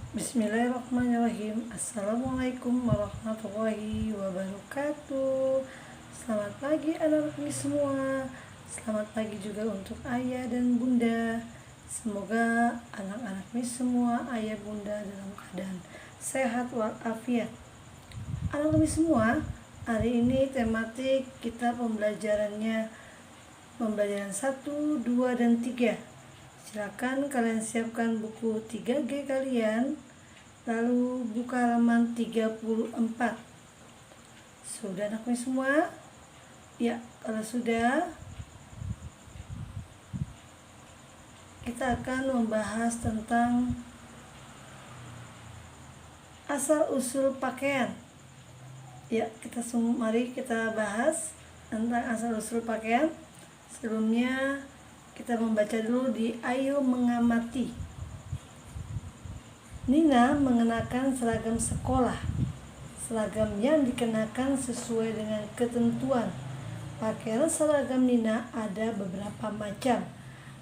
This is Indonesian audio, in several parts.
Bismillahirrahmanirrahim. Assalamualaikum warahmatullahi wabarakatuh. Selamat pagi anak-anak semua. Selamat pagi juga untuk ayah dan bunda. Semoga anak-anak semua, ayah bunda dalam keadaan sehat walafiat. Anak-anak semua, hari ini tematik kita pembelajaran 1, 2, dan 3. Silakan kalian siapkan buku 3G kalian, lalu buka halaman 34. Sudah anaknya semua? Ya, kalau sudah, kita akan membahas tentang asal-usul pakaian. Ya, mari kita bahas tentang asal-usul pakaian. Sebelumnya kita membaca dulu di Ayo Mengamati. Nina mengenakan seragam sekolah. Seragam yang dikenakan sesuai dengan ketentuan. Pakaian seragam Nina ada beberapa macam.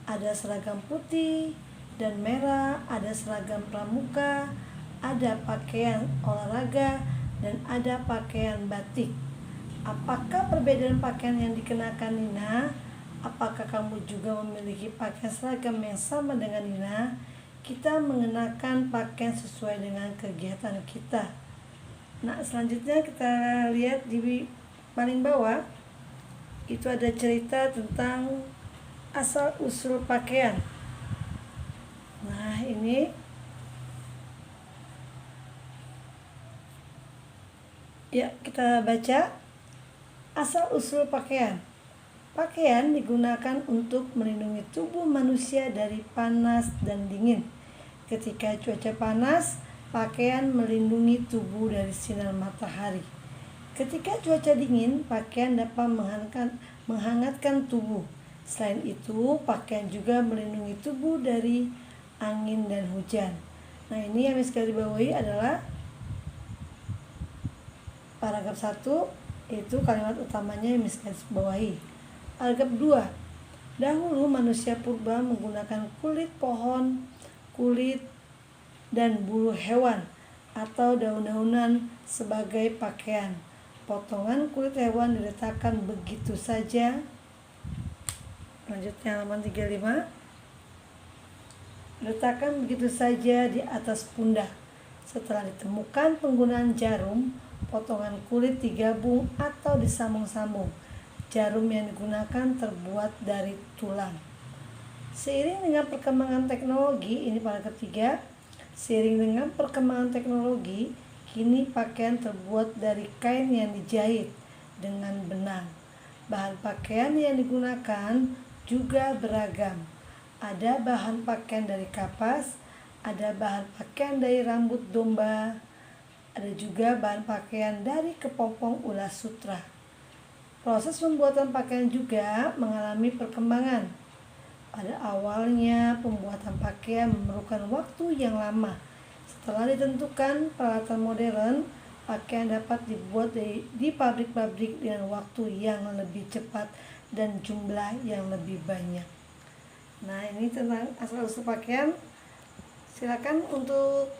Ada seragam putih dan merah, ada seragam pramuka, ada pakaian olahraga, dan ada pakaian batik. Apakah perbedaan pakaian yang dikenakan Nina? Apakah kamu juga memiliki pakaian seragam yang sama dengan Nina? Kita mengenakan pakaian sesuai dengan kegiatan kita. Nah, selanjutnya kita lihat di paling bawah. Itu ada cerita tentang asal-usul pakaian. Nah, ini ya, kita baca asal-usul pakaian. Pakaian digunakan untuk melindungi tubuh manusia dari panas dan dingin. Ketika cuaca panas, pakaian melindungi tubuh dari sinar matahari. Ketika cuaca dingin, pakaian dapat menghangatkan tubuh. Selain itu, pakaian juga melindungi tubuh dari angin dan hujan. Nah, ini yang bisa dibawahi adalah paragraf 1, itu kalimat utamanya yang bisa dibawahi. Paragraf 2. Dahulu manusia purba menggunakan kulit pohon, kulit dan bulu hewan atau daun-daunan sebagai pakaian. Potongan kulit hewan diletakkan begitu saja. Lanjutnya halaman 35. Letakkan begitu saja di atas pundak. Setelah ditemukan penggunaan jarum, potongan kulit digabung atau disambung-sambung. Jarum yang digunakan terbuat dari tulang. Seiring dengan perkembangan teknologi, ini paragraf 3. Seiring dengan perkembangan teknologi, kini pakaian terbuat dari kain yang dijahit dengan benang. Bahan pakaian yang digunakan juga beragam. Ada bahan pakaian dari kapas, ada bahan pakaian dari rambut domba, ada juga bahan pakaian dari kepompong ulas sutra. Proses pembuatan pakaian juga mengalami perkembangan. Pada awalnya, pembuatan pakaian memerlukan waktu yang lama. Setelah ditentukan peralatan modern, pakaian dapat dibuat di pabrik-pabrik dengan waktu yang lebih cepat dan jumlah yang lebih banyak. Nah, ini tentang asal-usul pakaian. Silakan untuk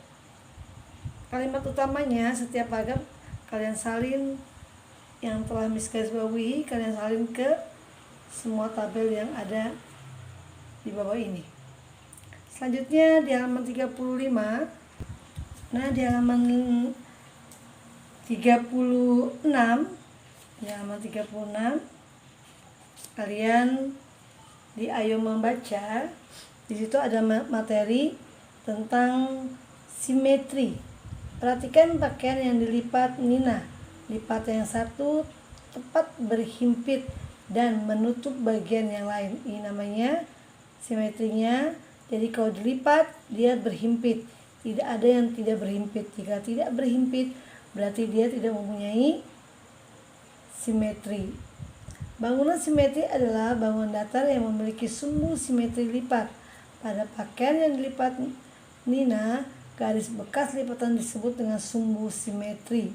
kalimat utamanya setiap paragraf kalian salin. Yang telah Miss garis bawahi, kalian salin ke semua tabel yang ada di bawah ini. Selanjutnya di halaman 35. Nah, di halaman 36, kalian di Ayo Membaca. Di situ ada materi tentang simetri. Perhatikan pakaian yang dilipat Nina. Lipatan yang satu tepat berhimpit dan menutup bagian yang lain. Ini namanya simetrinya. Jadi kalau dilipat, dia berhimpit. Tidak ada yang tidak berhimpit. Jika tidak berhimpit, berarti dia tidak mempunyai simetri. Bangunan simetri adalah bangunan datar yang memiliki sumbu simetri lipat. Pada pakaian yang dilipat Nina, garis bekas lipatan disebut dengan sumbu simetri.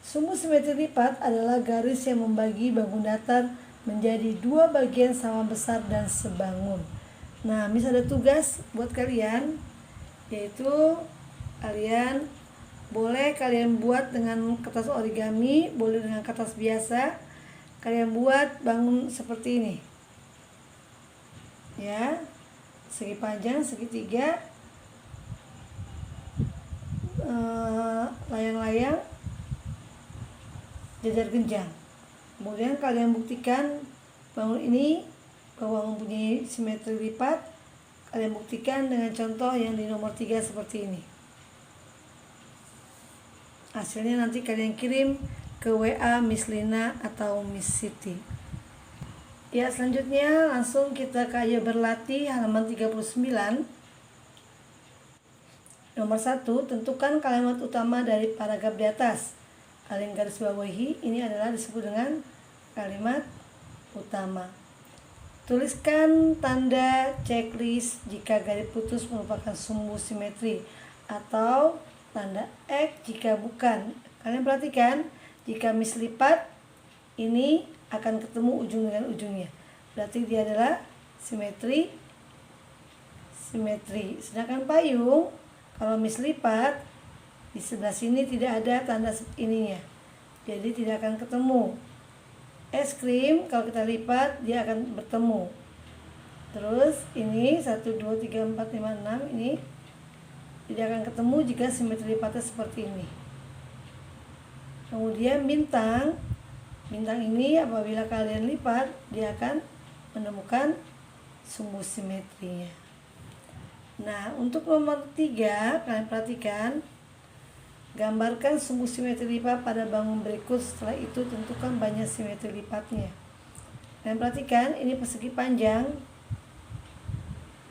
Sumbu simetri lipat adalah garis yang membagi bangunan datar menjadi dua bagian sama besar dan sebangun. Nah, Miss ada tugas buat kalian. yaitu kalian buat dengan kertas origami, boleh dengan kertas biasa. Kalian buat bangun seperti ini ya, segi panjang segitiga, layang-layang, jajar genjang. Kemudian kalian buktikan bangun ini bahwa mempunyai simetri lipat. Kalian buktikan dengan contoh yang di nomor 3 seperti ini. Hasilnya nanti kalian kirim ke WA Miss Lina atau Miss Siti. Ya, selanjutnya langsung kita ke Ayo Berlatih halaman 39. Nomor 1, tentukan kalimat utama dari paragraf di atas. Kalian garis bawahi, ini adalah disebut dengan kalimat utama. Tuliskan tanda checklist jika garis putus merupakan sumbu simetri atau tanda X jika bukan. Kalian perhatikan, jika mislipat ini akan ketemu ujung dengan ujungnya. Berarti dia adalah simetri. Sedangkan payung kalau mislipat di sebelah sini tidak ada tanda ininya. Jadi tidak akan ketemu. Es krim kalau kita lipat dia akan bertemu. Terus ini 1 2 3 4 5 6 ini tidak akan ketemu jika simetri lipatnya seperti ini. Kemudian bintang ini apabila kalian lipat dia akan menemukan sumbu simetrinya. Nah, untuk nomor 3 kalian perhatikan, gambarkan sumbu simetri lipat pada bangun berikut. Setelah itu tentukan banyak simetri lipatnya. Kalian perhatikan, ini persegi panjang.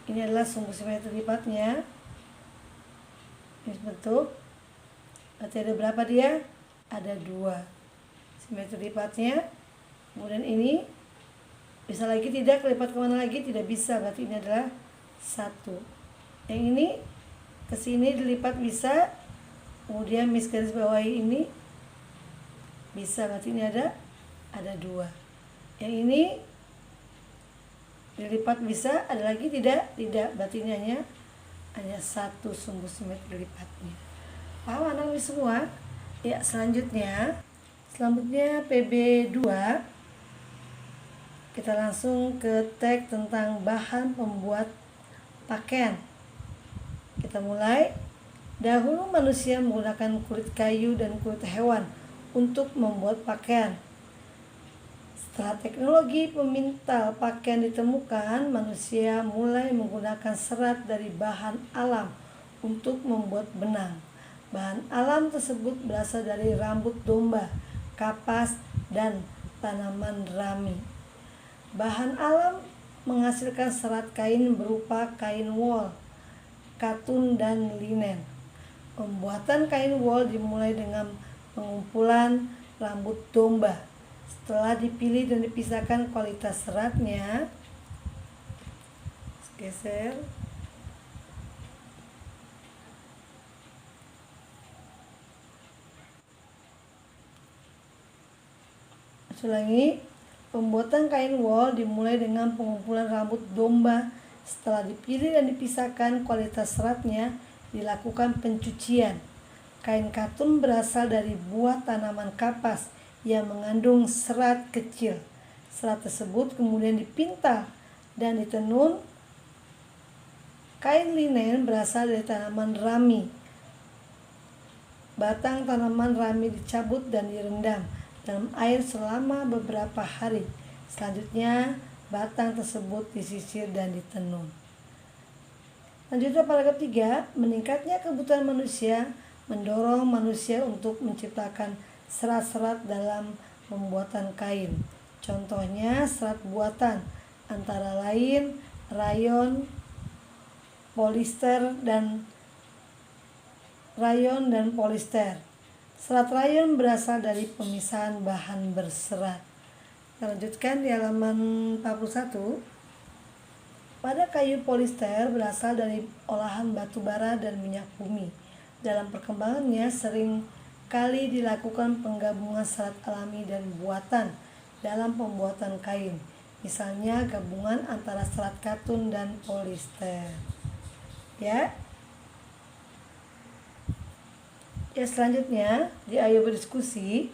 Ini adalah sumbu simetri lipatnya. Ini bentuk. Berarti ada berapa dia? Ada 2 simetri lipatnya. Kemudian ini bisa lagi tidak, lipat kemana lagi? Tidak bisa, berarti ini adalah 1. Yang ini ke sini dilipat bisa. Kemudian Miss garis bawahi ini bisa, berarti ini ada 2. Yang ini dilipat bisa, ada lagi tidak, berarti ini hanya 1 sumbu simetri lipatnya. Paham anak-anak semua? Ya, selanjutnya PB2. Kita langsung ke teks tentang bahan pembuat pakaian. Kita mulai. Dahulu manusia menggunakan kulit kayu dan kulit hewan untuk membuat pakaian. Setelah teknologi pemintal pakaian ditemukan, manusia mulai menggunakan serat dari bahan alam untuk membuat benang. Bahan alam tersebut berasal dari rambut domba, kapas, dan tanaman rami. Bahan alam menghasilkan serat kain berupa kain wol, katun, dan linen. Pembuatan kain wol dimulai dengan pengumpulan rambut domba. Setelah dipilih dan dipisahkan kualitas seratnya, geser. Ulangi. Pembuatan kain wol dimulai dengan pengumpulan rambut domba. Setelah dipilih dan dipisahkan kualitas seratnya, dilakukan pencucian. Kain katun berasal dari buah tanaman kapas yang mengandung serat kecil. Serat tersebut kemudian dipintal dan ditenun. Kain linen berasal dari tanaman rami. Batang tanaman rami dicabut dan direndam dalam air selama beberapa hari. Selanjutnya, batang tersebut disisir dan ditenun. Lanjutnya paragraf 3, meningkatnya kebutuhan manusia mendorong manusia untuk menciptakan serat-serat dalam pembuatan kain. Contohnya serat buatan antara lain rayon, dan polister. Serat rayon berasal dari pemisahan bahan berserat. Kita lanjutkan di halaman 41. Pada kayu polister berasal dari olahan batu bara dan minyak bumi. Dalam perkembangannya sering kali dilakukan penggabungan serat alami dan buatan dalam pembuatan kain. Misalnya gabungan antara serat katun dan polister. Ya. Ya, selanjutnya di Ayo Berdiskusi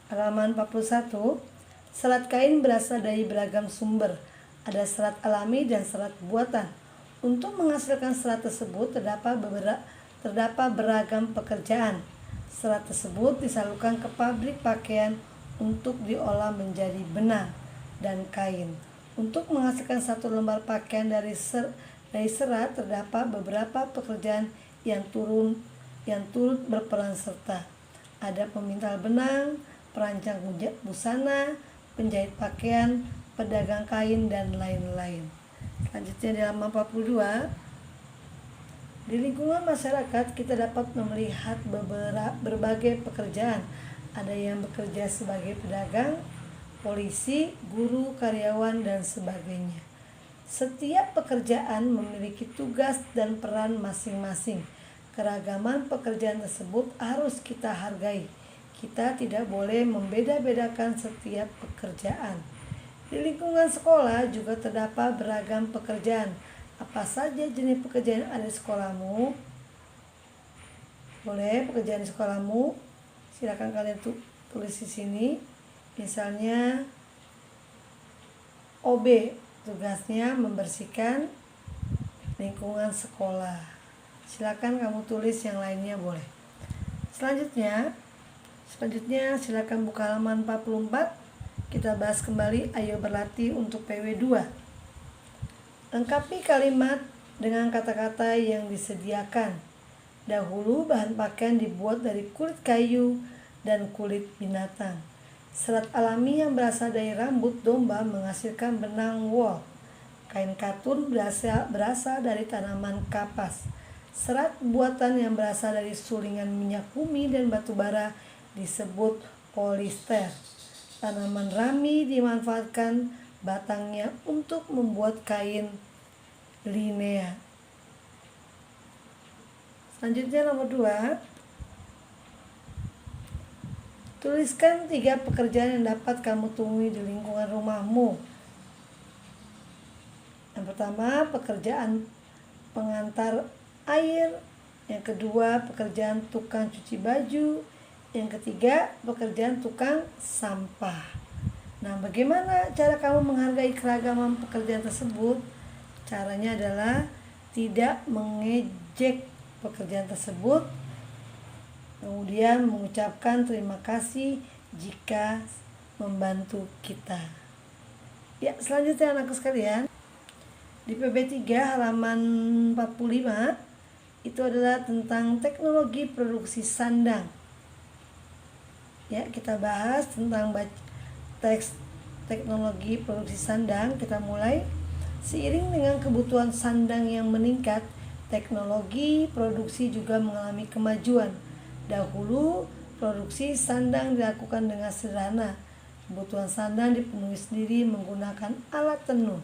halaman 41, serat kain berasal dari beragam sumber. Ada serat alami dan serat buatan. Untuk menghasilkan serat tersebut terdapat beragam pekerjaan. Serat tersebut disalurkan ke pabrik pakaian untuk diolah menjadi benang dan kain. Untuk menghasilkan satu lembar pakaian dari serat terdapat beberapa pekerjaan yang turut berperan serta. Ada pemintal benang, perancang busana, penjahit pakaian, pedagang kain, dan lain-lain. Selanjutnya di halaman 42, di lingkungan masyarakat kita dapat melihat berbagai pekerjaan. Ada yang bekerja sebagai pedagang, polisi, guru, karyawan, dan sebagainya. Setiap pekerjaan memiliki tugas dan peran masing-masing. Keragaman pekerjaan tersebut harus kita hargai. Kita tidak boleh membeda-bedakan setiap pekerjaan. Di lingkungan sekolah juga terdapat beragam pekerjaan. Apa saja jenis pekerjaan yang ada di sekolahmu? Boleh pekerjaan di sekolahmu? Silakan kalian tulis di sini. Misalnya OB, tugasnya membersihkan lingkungan sekolah. Silakan kamu tulis yang lainnya boleh. Selanjutnya silakan buka halaman 44. Kita bahas kembali Ayo Berlatih untuk PW2. Lengkapi kalimat dengan kata-kata yang disediakan. Dahulu bahan pakaian dibuat dari kulit kayu dan kulit binatang. Serat alami yang berasal dari rambut domba menghasilkan benang wol. Kain katun berasal dari tanaman kapas. Serat buatan yang berasal dari sulingan minyak bumi dan batu bara disebut polister. Tanaman rami dimanfaatkan batangnya untuk membuat kain linea. Selanjutnya nomor 2. Tuliskan 3 pekerjaan yang dapat kamu temui di lingkungan rumahmu. Yang pertama, pekerjaan pengantar air. Yang kedua, pekerjaan tukang cuci baju. Yang ketiga, pekerjaan tukang sampah. Nah, bagaimana cara kamu menghargai keragaman pekerjaan tersebut? Caranya adalah tidak mengejek pekerjaan tersebut, kemudian mengucapkan terima kasih jika membantu kita. Ya, selanjutnya anakku sekalian, di PB3 halaman 45 itu adalah tentang teknologi produksi sandang. Ya, kita bahas tentang teks teknologi produksi sandang. Kita mulai. Seiring dengan kebutuhan sandang yang meningkat, teknologi produksi juga mengalami kemajuan. Dahulu, produksi sandang dilakukan dengan sederhana. Kebutuhan sandang dipenuhi sendiri menggunakan alat tenun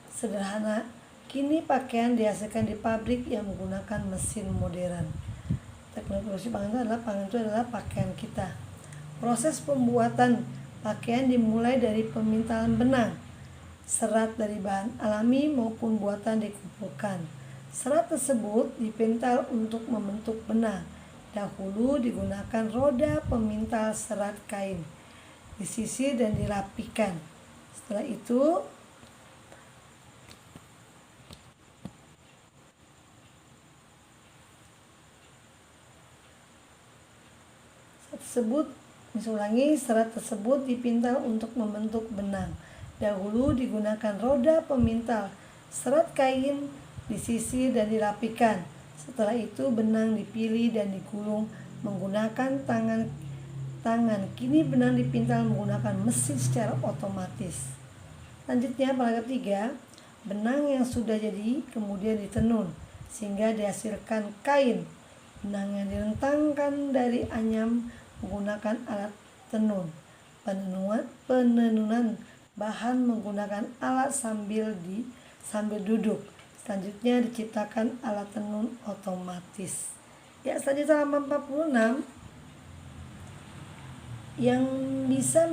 sederhana. Kini pakaian dihasilkan di pabrik yang menggunakan mesin modern. Teknologi produksi pangan itu adalah pakaian kita. Proses pembuatan pakaian dimulai dari pemintalan benang. Serat dari bahan alami maupun buatan dikumpulkan. Serat tersebut dipintal untuk membentuk benang. Dahulu digunakan roda pemintal serat kain. Disisir dan dirapikan. Setelah itu serat tersebut dipintal untuk membentuk benang. Dahulu digunakan roda pemintal serat kain, disisir dan dirapikan. Setelah itu benang dipilih dan digulung menggunakan tangan. Kini benang dipintal menggunakan mesin secara otomatis. Selanjutnya paragraf 3, benang yang sudah jadi kemudian ditenun sehingga dihasilkan kain. Benang yang direntangkan dari anyam menggunakan alat tenun. Penenunan bahan menggunakan alat sambil duduk. Selanjutnya diciptakan alat tenun otomatis. Ya, selanjutnya halaman 46, yang bisa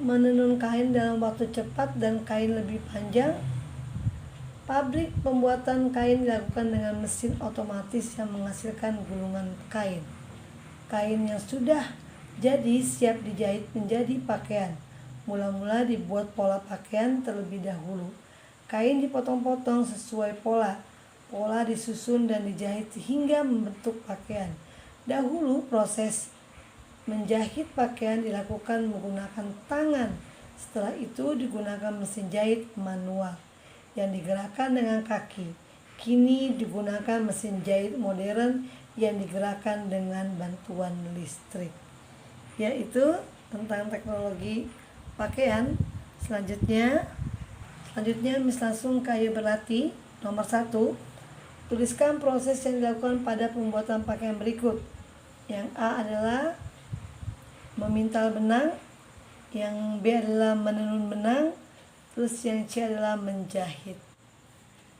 menenun kain dalam waktu cepat dan kain lebih panjang. Pabrik pembuatan kain dilakukan dengan mesin otomatis yang menghasilkan gulungan kain. Kain yang sudah jadi siap dijahit menjadi pakaian. Mula-mula dibuat pola pakaian terlebih dahulu. Kain dipotong-potong sesuai pola. Pola disusun dan dijahit hingga membentuk pakaian. Dahulu proses menjahit pakaian dilakukan menggunakan tangan. Setelah itu digunakan mesin jahit manual yang digerakkan dengan kaki. Kini digunakan mesin jahit modern yang digerakkan dengan bantuan listrik. Yaitu tentang teknologi pakaian. Selanjutnya Miss langsung ke ayo berlatih. Nomor 1, tuliskan proses yang dilakukan pada pembuatan pakaian berikut. Yang A adalah memintal benang, yang B adalah menenun benang, terus yang C adalah menjahit.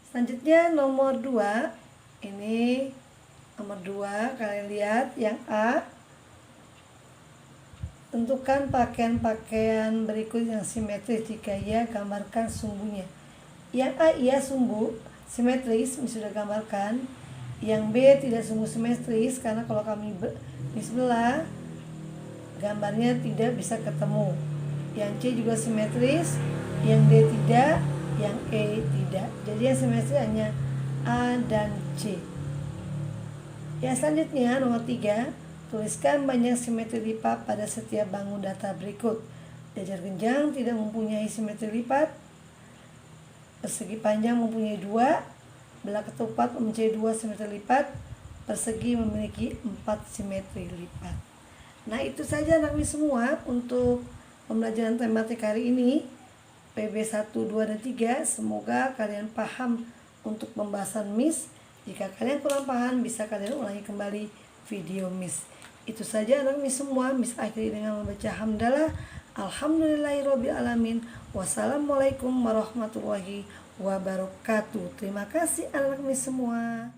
Selanjutnya nomor 2, ini nomor 2 kalian lihat yang A, tentukan pakaian-pakaian berikut yang simetris. Jika iya, gambarkan sumbunya. Yang A iya sumbu simetris, sudah gambarkan. Yang B tidak sumbu simetris, karena kalau kami di sebelah gambarnya tidak bisa ketemu. Yang C juga simetris, yang D tidak, yang E tidak. Jadi yang simetris hanya A dan C. Yang selanjutnya nomor 3, tuliskan banyak simetri lipat pada setiap bangun data berikut. Jajar genjang tidak mempunyai simetri lipat. Persegi panjang mempunyai 2, belah ketupat mempunyai 2 simetri lipat. Persegi memiliki 4 simetri lipat. Nah, itu saja anak Miss semua untuk pembelajaran tematik hari ini. PB 1, 2, dan 3. Semoga kalian paham untuk pembahasan Miss. Jika kalian kurang paham, bisa kalian ulangi kembali video Miss. Itu saja anak Miss semua. Miss akhiri dengan membaca hamdalah. Alhamdulillahirabbil alamin. Wassalamualaikum warahmatullahi wabarakatuh. Terima kasih anak Miss semua.